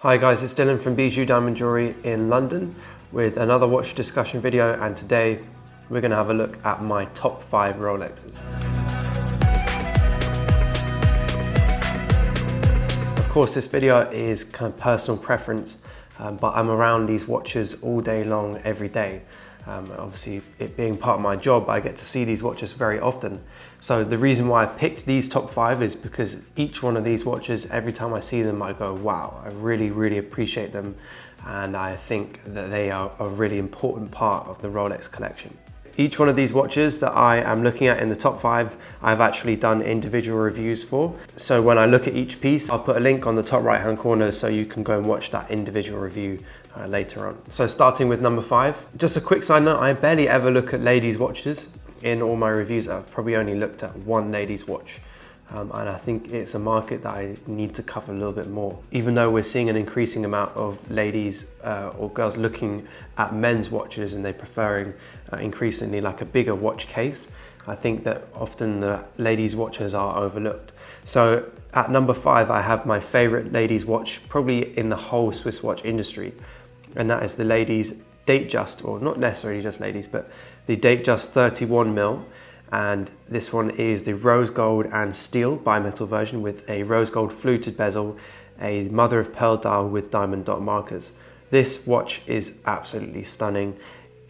Hi guys, it's Dylan from Bijou Diamond Jewellery in London with another watch discussion video, and today we're going to have a look at my top 5 Rolexes. Of course this video is kind of personal preference, but I'm around these watches all day long, every day. Obviously, it being part of my job, I get to see these watches very often. So the reason why I picked these top 5 is because each one of these watches, every time I see them, I go, wow, I really appreciate them. And I think that they are a really important part of the Rolex collection. Each one of these watches that I am looking at in the top 5, I've actually done individual reviews for. So when I look at each piece, I'll put a link on the top right hand corner so you can go and watch that individual review later on. So starting with number 5, just a quick side note, I barely ever look at ladies' watches in all my reviews. I've probably only looked at one ladies' watch. And I think it's a market that I need to cover a little bit more. Even though we're seeing an increasing amount of ladies or girls looking at men's watches and they're preferring increasingly like a bigger watch case, I think that often the ladies' watches are overlooked. So at number 5, I have my favorite ladies' watch, probably in the whole Swiss watch industry. And that is the ladies' Datejust, or not necessarily just ladies, but the Datejust 31mm. And this one is the rose gold and steel bimetal version with a rose gold fluted bezel, a mother of pearl dial with diamond dot markers. This watch is absolutely stunning.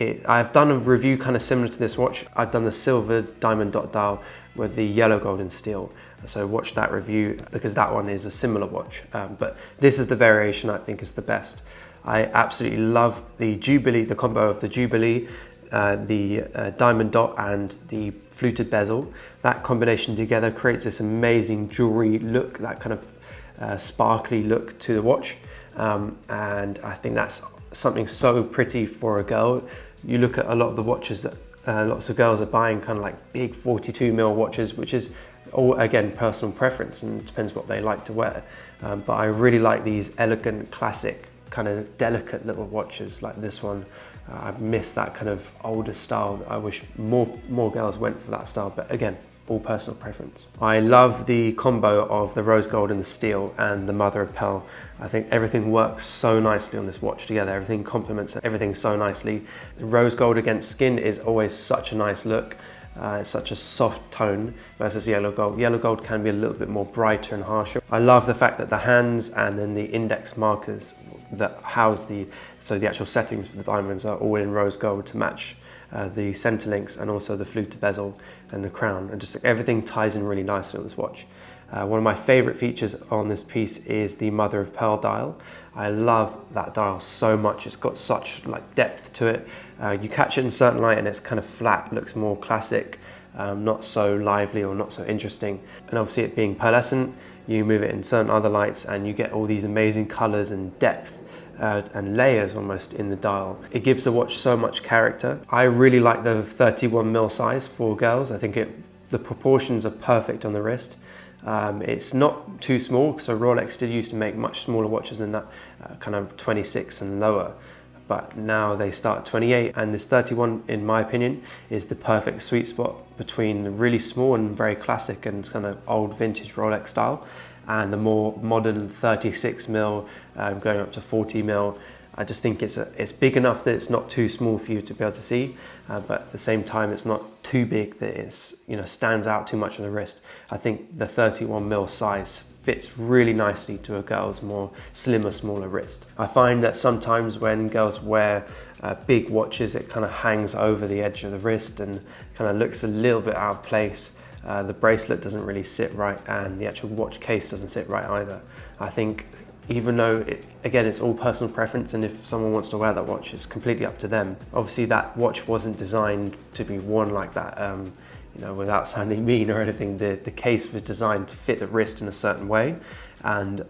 I've done a review kind of similar to this watch. I've done the silver diamond dot dial with the yellow gold and steel. So watch that review because that one is a similar watch. But this is the variation I think is the best. I absolutely love the Jubilee, the combo of the Jubilee, the diamond dot and the fluted bezel. That combination together creates this amazing jewelry look, that kind of sparkly look to the watch. And I think that's something so pretty for a girl. You look at a lot of the watches that lots of girls are buying, kind of like big 42mm watches, which is all again personal preference and depends what they like to wear. But I really like these elegant, classic, kind of delicate little watches like this one. I miss that kind of older style. I wish more girls went for that style, but again, all personal preference. I love the combo of the rose gold and the steel and the mother of pearl. I think everything works so nicely on this watch together. Everything complements everything so nicely. The rose gold against skin is always such a nice look. It's such a soft tone versus yellow gold. Yellow gold can be a little bit more brighter and harsher. I love the fact that the hands and then the index markers that house the actual settings for the diamonds are all in rose gold to match the center links and also the fluted bezel and the crown, and just everything ties in really nicely on this watch. One of my favorite features on this piece is the mother of pearl dial. I love that dial so much. It's got such like depth to it. You catch it in certain light and it's kind of flat, looks more classic, not so lively or not so interesting. And obviously it being pearlescent, you move it in certain other lights and you get all these amazing colors and depth and layers almost in the dial. It gives the watch so much character. I really like the 31mm size for girls. I think the proportions are perfect on the wrist. It's not too small, so Rolex did used to make much smaller watches than that, kind of 26 and lower. But now they start at 28, and this 31, in my opinion, is the perfect sweet spot between the really small and very classic and kind of old vintage Rolex style, and the more modern 36mm going up to 40mm. I just think it's big enough that it's not too small for you to be able to see, but at the same time it's not too big that it's stands out too much on the wrist. I think the 31mm size fits really nicely to a girl's more slimmer, smaller wrist. I find that sometimes when girls wear big watches, it kind of hangs over the edge of the wrist and kind of looks a little bit out of place. The bracelet doesn't really sit right and the actual watch case doesn't sit right either. I think even though, again, it's all personal preference, and if someone wants to wear that watch, it's completely up to them. Obviously, that watch wasn't designed to be worn like that, without sounding mean or anything. The case was designed to fit the wrist in a certain way, and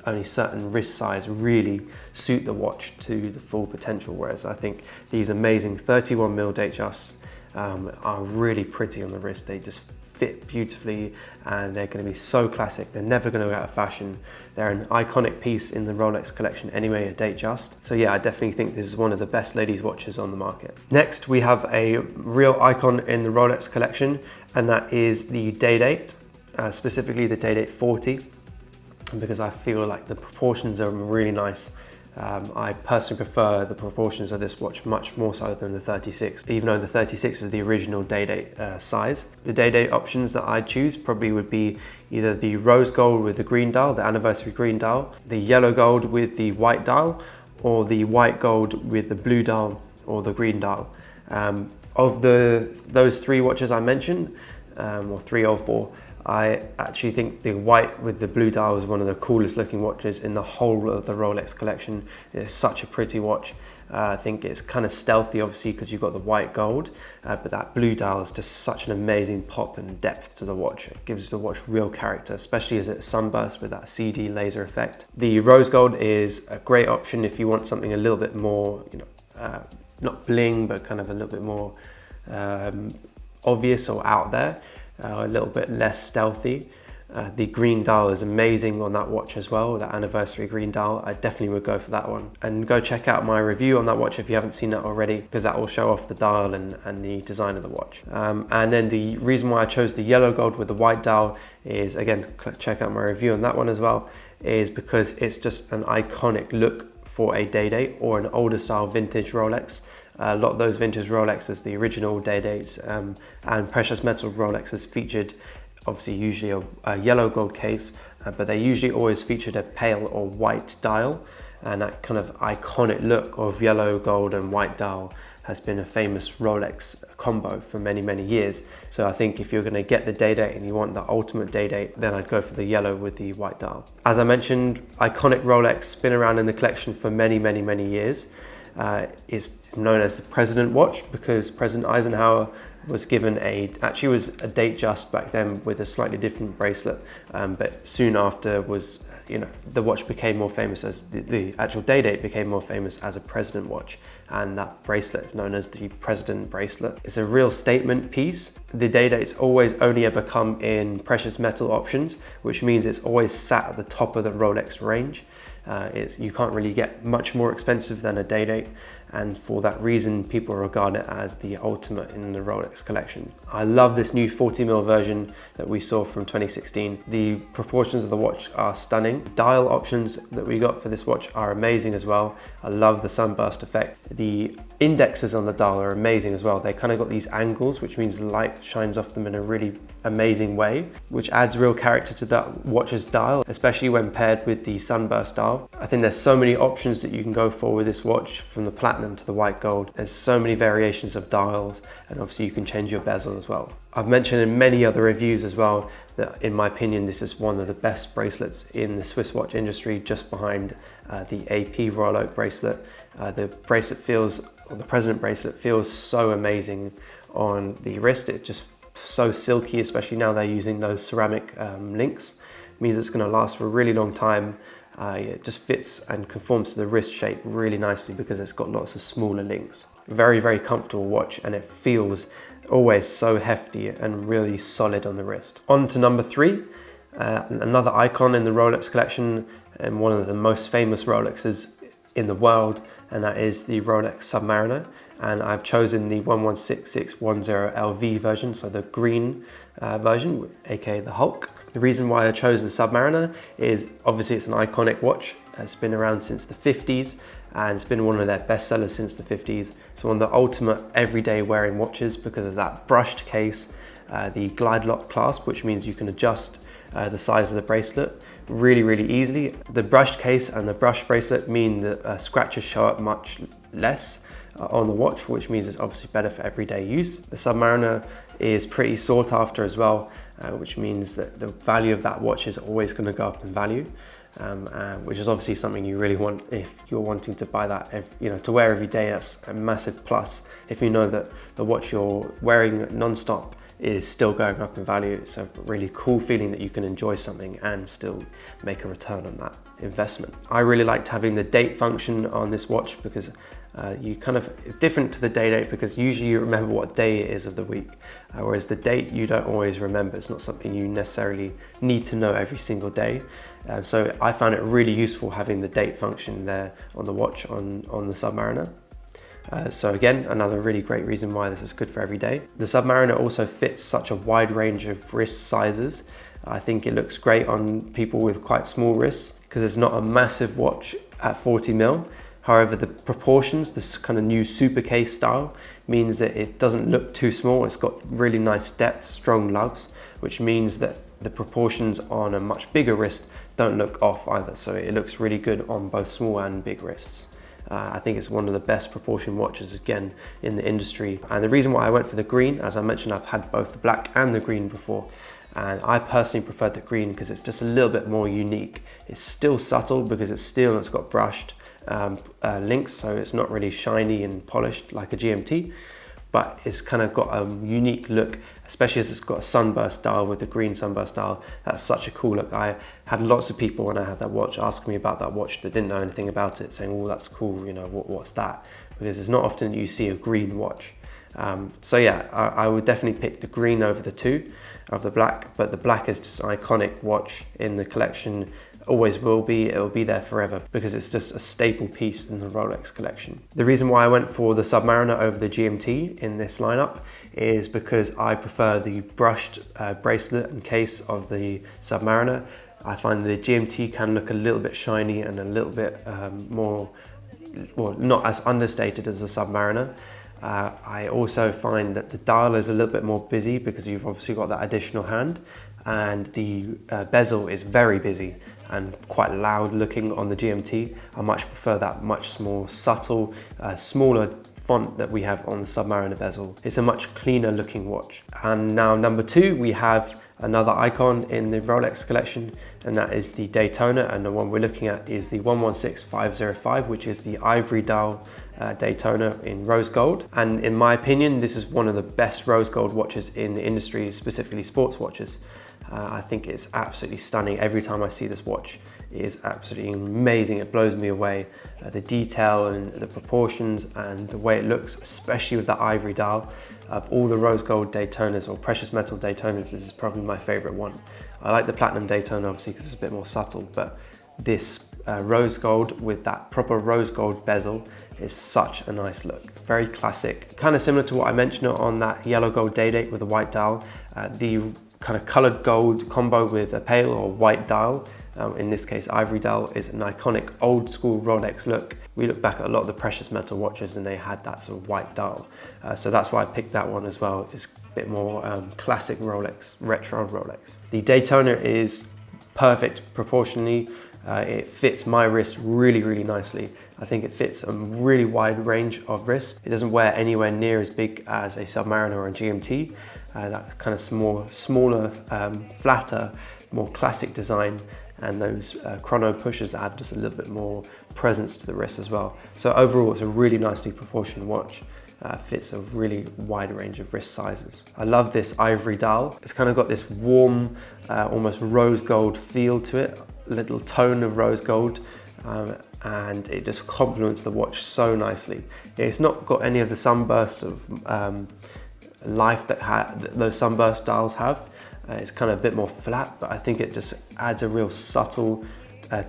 only certain wrist size really suit the watch to the full potential, whereas I think these amazing 31mm Datejusts are really pretty on the wrist. They just fit beautifully and they're going to be so classic. They're never going to go out of fashion. They're an iconic piece in the Rolex collection anyway, a Datejust. So yeah, I definitely think this is one of the best ladies watches on the market. Next, we have a real icon in the Rolex collection, and that is the DayDate, specifically the DayDate 40. because I feel like the proportions are really nice. I personally prefer the proportions of this watch much more so than the 36, even though the 36 is the original DayDate size. The DayDate options that I'd choose probably would be either the rose gold with the green dial, the anniversary green dial, the yellow gold with the white dial, or the white gold with the blue dial or the green dial. Of those three watches I mentioned, or three or four, I actually think the white with the blue dial is one of the coolest looking watches in the whole of the Rolex collection. It's such a pretty watch. I think it's kind of stealthy, obviously, because you've got the white gold, but that blue dial is just such an amazing pop and depth to the watch. It gives the watch real character, especially as it's sunburst with that CD laser effect. The rose gold is a great option if you want something a little bit more, not bling, but kind of a little bit more obvious or out there. A little bit less stealthy. The green dial is amazing on that watch as well, that anniversary green dial. I definitely would go for that one. And go check out my review on that watch if you haven't seen that already, because that will show off the dial and the design of the watch. And then the reason why I chose the yellow gold with the white dial is, again, check out my review on that one as well, is because it's just an iconic look for a DayDate or an older style vintage Rolex. A lot of those vintage Rolexes, the original DayDates and precious metal Rolexes, featured obviously usually a yellow gold case, but they usually always featured a pale or white dial, and that kind of iconic look of yellow gold and white dial has been a famous Rolex combo for many, many years. So I think if you're going to get the DayDate and you want the ultimate DayDate, then I'd go for the yellow with the white dial. As I mentioned, iconic Rolex, been around in the collection for many, many, many years. Is known as the President watch because President Eisenhower was given actually was a date just back then with a slightly different bracelet, but soon after was, the watch became more famous as the actual DayDate became more famous as a President watch, and that bracelet is known as the President bracelet. It's a real statement piece. The DayDate's always only ever come in precious metal options, which means it's always sat at the top of the Rolex range. You can't really get much more expensive than a DayDate, and for that reason people regard it as the ultimate in the Rolex collection. I love this new 40mm version that we saw from 2016. The proportions of the watch are stunning. Dial options that we got for this watch are amazing as well. I love the sunburst effect. The indexes on the dial are amazing as well. They kind of got these angles, which means light shines off them in a really amazing way, which adds real character to that watch's dial, especially when paired with the sunburst dial. I think there's so many options that you can go for with this watch, from the platinum to the white gold. There's so many variations of dials, and obviously you can change your bezel as well. I've mentioned in many other reviews as well that in my opinion this is one of the best bracelets in the Swiss watch industry, just behind the AP Royal Oak bracelet. The President bracelet feels so amazing on the wrist. It just so silky, especially now they're using those ceramic links. It means it's going to last for a really long time. It just fits and conforms to the wrist shape really nicely because it's got lots of smaller links. Very, very comfortable watch, and it feels always so hefty and really solid on the wrist. On to number 3, another icon in the Rolex collection and one of the most famous Rolexes in the world, and that is the Rolex Submariner. And I've chosen the 116610 LV version, so the green version, aka the Hulk. The reason why I chose the Submariner is obviously it's an iconic watch. It's been around since the 50s, and it's been one of their best sellers since the 50s. It's one of the ultimate everyday wearing watches because of that brushed case, the glide lock clasp, which means you can adjust the size of the bracelet really, really easily. The brushed case and the brushed bracelet mean that scratches show up much less on the watch, which means it's obviously better for everyday use. The Submariner is pretty sought after as well, which means that the value of that watch is always going to go up in value, which is obviously something you really want if you're wanting to buy that, to wear every day. That's a massive plus. If you know that the watch you're wearing non-stop is still going up in value, it's a really cool feeling that you can enjoy something and still make a return on that investment. I really liked having the date function on this watch because you kind of different to the DayDate, because usually you remember what day it is of the week, whereas the date you don't always remember. It's not something you necessarily need to know every single day. So I found it really useful having the date function there on the watch on the Submariner. So again, another really great reason why this is good for every day. The Submariner also fits such a wide range of wrist sizes. I think it looks great on people with quite small wrists because it's not a massive watch at 40mm. However, the proportions, this kind of new super case style, means that it doesn't look too small. It's got really nice depth, strong lugs, which means that the proportions on a much bigger wrist don't look off either. So it looks really good on both small and big wrists. I think it's one of the best proportion watches again in the industry. And the reason why I went for the green, as I mentioned, I've had both the black and the green before. And I personally preferred the green because it's just a little bit more unique. It's still subtle because it's steel and it's got brushed links, so it's not really shiny and polished like a GMT, but it's kind of got a unique look, especially as it's got a sunburst dial with the green sunburst dial. That's such a cool look. I had lots of people when I had that watch asking me about that watch that didn't know anything about it, saying, oh, that's cool, you know, what's that? Because it's not often that you see a green watch. So yeah, I would definitely pick the green over the two of the black, but the black is just an iconic watch in the collection. Always will be, it will be there forever because it's just a staple piece in the Rolex collection. The reason why I went for the Submariner over the GMT in this lineup is because I prefer the brushed bracelet and case of the Submariner. I find the GMT can look a little bit shiny and a little bit more, well, not as understated as the Submariner. I also find that the dial is a little bit more busy because you've obviously got that additional hand, and the bezel is very busy and quite loud looking on the GMT. I much prefer that much more subtle, smaller font that we have on the Submariner bezel. It's a much cleaner looking watch. And now number two, we have another icon in the Rolex collection, and that is the Daytona, and the one we're looking at is the 116505, which is the ivory dial Daytona in rose gold. And in my opinion, this is one of the best rose gold watches in the industry, specifically sports watches. I think it's absolutely stunning. Every time I see this watch, it is absolutely amazing. It blows me away. The detail and the proportions and the way it looks, especially with that ivory dial. Of all the rose gold Daytonas or precious metal Daytonas, this is probably my favorite one. I like the platinum Daytona obviously because it's a bit more subtle, but this rose gold with that proper rose gold bezel is such a nice look. Very classic, kind of similar to what I mentioned on that yellow gold DayDate with the white dial. The kind of colored gold combo with a pale or white dial, in this case ivory dial, is an iconic old school Rolex look. We look back at a lot of the precious metal watches and they had that sort of white dial. So that's why I picked that one as well. It's a bit more classic Rolex, retro Rolex. The Daytona is perfect proportionally. It fits my wrist really, really nicely. I think it fits a really wide range of wrists. It doesn't wear anywhere near as big as a Submariner or a GMT. That kind of smaller, flatter, more classic design, and those chrono pushers add just a little bit more presence to the wrist as well. So overall, it's a really nicely proportioned watch. Fits a really wide range of wrist sizes. I love this ivory dial. It's kind of got this warm, almost rose gold feel to it, a little tone of rose gold, and it just complements the watch so nicely. It's not got any of the sunbursts of life that those sunburst dials have. It's kind of a bit more flat, but I think it just adds a real subtle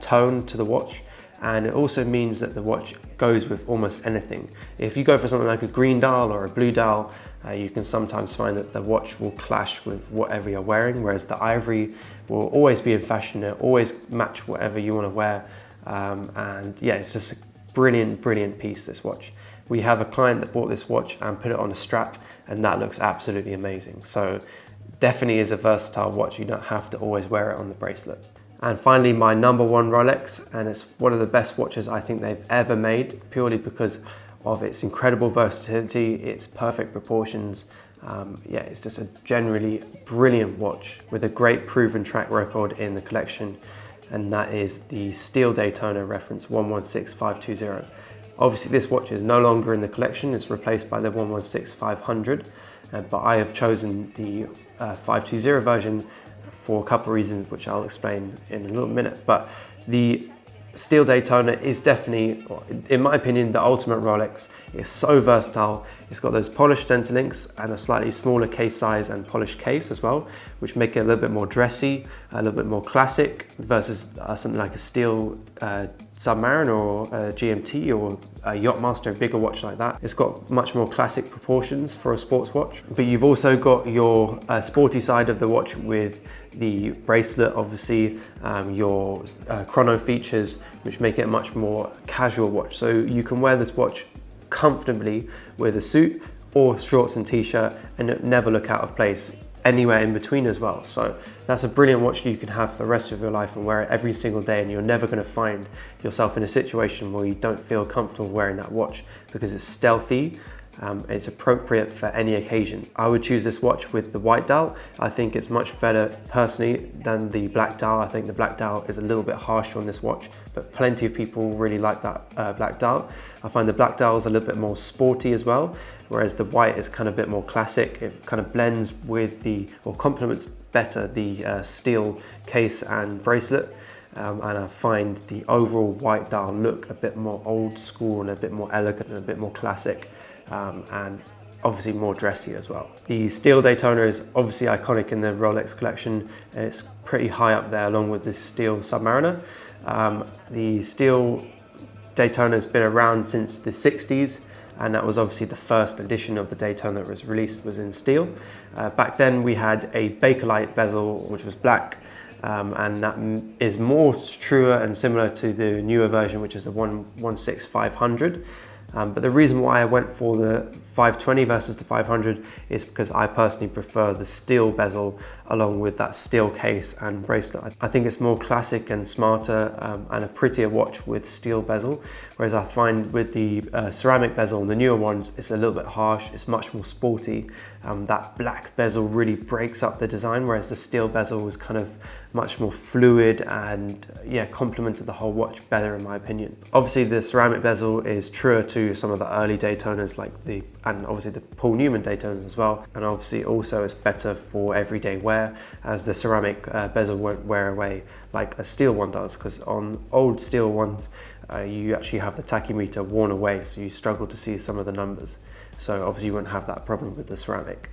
tone to the watch. And it also means that the watch goes with almost anything. If you go for something like a green dial or a blue dial, you can sometimes find that the watch will clash with whatever you're wearing, whereas the ivory will always be in fashion, it'll always match whatever you want to wear. And yeah, it's just a brilliant, brilliant piece, this watch. We have a client that bought this watch and put it on a strap, and that looks absolutely amazing. So definitely is a versatile watch. You don't have to always wear it on the bracelet. And finally, my number one Rolex, and it's one of the best watches I think they've ever made, purely because of its incredible versatility, its perfect proportions. Yeah, it's just a generally brilliant watch with a great proven track record in the collection, and that is the steel Daytona reference 116520. Obviously this watch is no longer in the collection, it's replaced by the 116500, but I have chosen the 520 version for a couple of reasons, which I'll explain in a little minute. But the steel Daytona is definitely, in my opinion, the ultimate Rolex. It's so versatile. It's got those polished center links and a slightly smaller case size and polished case as well, which make it a little bit more dressy, a little bit more classic versus something like a steel Submariner or a GMT or a Yachtmaster, a bigger watch like that. It's got much more classic proportions for a sports watch. But you've also got your sporty side of the watch with the bracelet, obviously, your chrono features, which make it a much more casual watch. So you can wear this watch comfortably with a suit or shorts and t-shirt and it never look out of place anywhere in between as well. So that's a brilliant watch you can have for the rest of your life and wear it every single day, and you're never going to find yourself in a situation where you don't feel comfortable wearing that watch because it's stealthy. It's appropriate for any occasion. I would choose this watch with the white dial. I think it's much better personally than the black dial. I think the black dial is a little bit harsh on this watch, but plenty of people really like that black dial. I find the black dial is a little bit more sporty as well, whereas the white is kind of a bit more classic. It kind of blends with or complements better the steel case and bracelet. And I find the overall white dial look a bit more old school and a bit more elegant and a bit more classic. And obviously more dressy as well. The steel Daytona is obviously iconic in the Rolex collection. It's pretty high up there along with the steel Submariner. The steel Daytona has been around since the 60s, and that was obviously the first edition of the Daytona that was released was in steel. Back then we had a Bakelite bezel which was black, and that is more truer and similar to the newer version, which is the 16500. But the reason why I went for the 520 versus the 500 is because I personally prefer the steel bezel along with that steel case and bracelet. I think it's more classic and smarter and a prettier watch with steel bezel, whereas I find with the ceramic bezel and the newer ones, it's a little bit harsh, it's much more sporty. That black bezel really breaks up the design, whereas the steel bezel was kind of much more fluid and complemented the whole watch better in my opinion. Obviously the ceramic bezel is truer to some of the early Daytonas and obviously the Paul Newman Daytonas as well, and obviously also it's better for everyday wear as the ceramic bezel won't wear away like a steel one does, because on old steel ones you actually have the tachymeter worn away, so you struggle to see some of the numbers. So obviously you won't have that problem with the ceramic.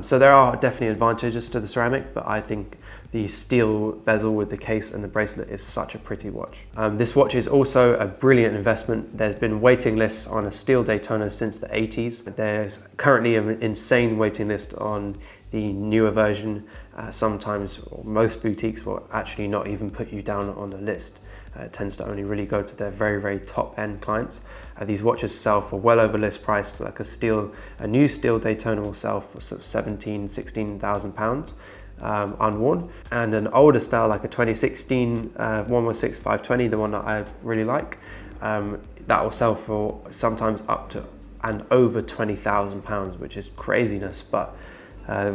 So there are definitely advantages to the ceramic, but I think the steel bezel with the case and the bracelet is such a pretty watch. This watch is also a brilliant investment. There's been waiting lists on a steel Daytona since the 80s. There's currently an insane waiting list on the newer version. Sometimes most boutiques will actually not even put you down on a list. It tends to only really go to their very, very top end clients. These watches sell for well over list price. Like a new steel Daytona will sell for sort of 16,000 pounds unworn, and an older style like a 2016 116 520, the one that I really like, that will sell for sometimes up to and over 20,000 pounds, which is craziness, but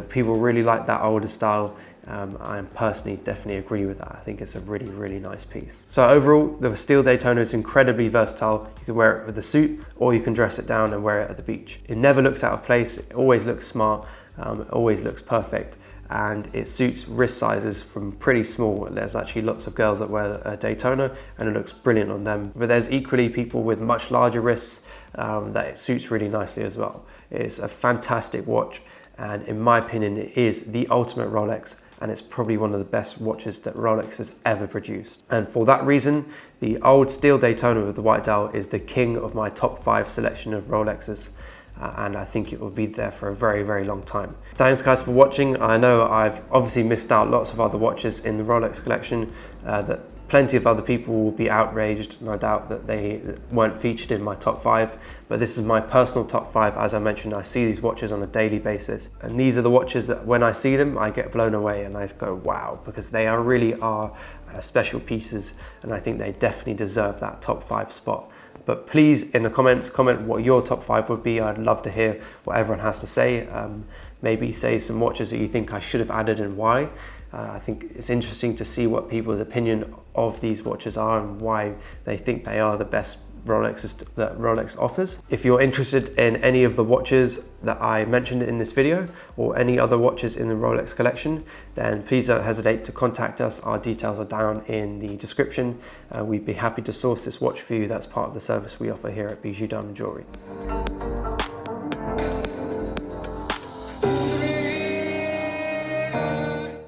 people really like that older style. I personally definitely agree with that. I think it's a really, really nice piece. So overall, the steel Daytona is incredibly versatile. You can wear it with a suit or you can dress it down and wear it at the beach. It never looks out of place. It always looks smart. It always looks perfect. And it suits wrist sizes from pretty small. There's actually lots of girls that wear a Daytona and it looks brilliant on them. But there's equally people with much larger wrists that it suits really nicely as well. It's a fantastic watch, and in my opinion, it is the ultimate Rolex, and it's probably one of the best watches that Rolex has ever produced. And for that reason, the old steel Daytona with the white dial is the king of my top 5 selection of Rolexes. And I think it will be there for a very, very long time. Thanks guys for watching. I know I've obviously missed out lots of other watches in the Rolex collection that plenty of other people will be outraged, no doubt, that they weren't featured in my top 5, but this is my personal top 5. As I mentioned, I see these watches on a daily basis, and these are the watches that when I see them, I get blown away and I go, wow, because they really are special pieces, and I think they definitely deserve that top 5 spot. But please, in the comments, comment what your top 5 would be. I'd love to hear what everyone has to say. Maybe say some watches that you think I should have added and why. I think it's interesting to see what people's opinion of these watches are and why they think they are the best Rolexes that Rolex offers. If you're interested in any of the watches that I mentioned in this video or any other watches in the Rolex collection, then please don't hesitate to contact us. Our details are down in the description. We'd be happy to source this watch for you. That's part of the service we offer here at Bijou Diamond Jewellery.